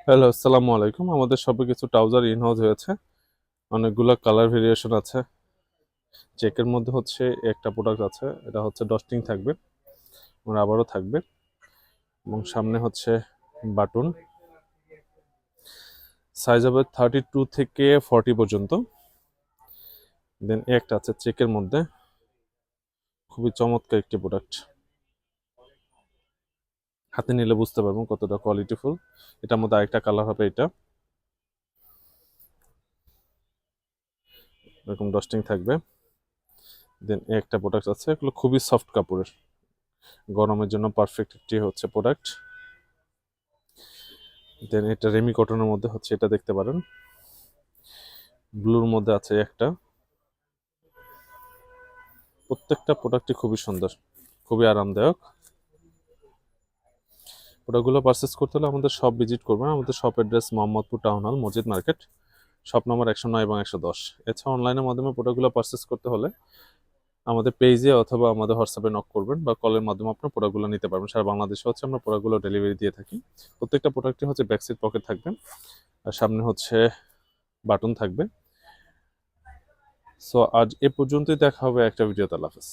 Hello, আসসালামু আলাইকুম। আমাদের শপে কিছু ট্রাউজার ইন হাউস হয়েছে। অনেকগুলো কালার ভেরিয়েশন আছে। চেকের মধ্যে হচ্ছে একটা প্রোডাক্ট আছে, এটা হচ্ছে ডস্টিং থাকবে, রাবারও থাকবে, এবং সামনে হচ্ছে বাটন। সাইজ হবে 32 থেকে 40 পর্যন্ত। দেন একটা আছে চেকের মধ্যে, খুবই চমৎকার একটি প্রোডাক্ট। হাতে নিলে বুঝতে পারবেন কতটা কোয়ালিটিফুল। এটার মধ্যে আরেকটা কালার হবে, এটা এরকম ডস্টিং থাকবে। দেন একটা প্রোডাক্ট আছে, এগুলো খুবই সফট কাপড়ের, গরমের জন্য পারফেক্ট একটি হচ্ছে প্রোডাক্ট। দেন এটা রেমি কটনের মধ্যে হচ্ছে, এটা দেখতে পারেন। ব্লুর মধ্যে আছে একটা। প্রত্যেকটা প্রোডাক্টই খুবই সুন্দর, খুবই আরামদায়ক। প্রোডাক্টগুলো পারচেস করতে হলে আমাদের শপ ভিজিট করবেন। আমাদের shop address Mohammadpur town hall, মসজিদ মার্কেট, শপ নম্বর 109 এবং 110। এছাড়া অনলাইনের মাধ্যমে প্রোডাক্টগুলো পারচেস করতে হলে আমাদের পেজে অথবা আমাদের হোয়াটসঅ্যাপে নক করবেন, বা কলের মাধ্যমে আপনার প্রোডাক্টগুলো নিতে পারবেন। সারা বাংলাদেশে হচ্ছে আমরা প্রোডাক্টগুলো ডেলিভারি দিয়ে থাকি। প্রত্যেকটা প্রোডাক্টই হচ্ছে ব্যাকসাইড পকেট থাকবে, আর সামনে হচ্ছে বাটন থাকবে। সো আজ এ পর্যন্তই, দেখা হবে একটা ভিডিওতে। আল্লাহ হাফেজ।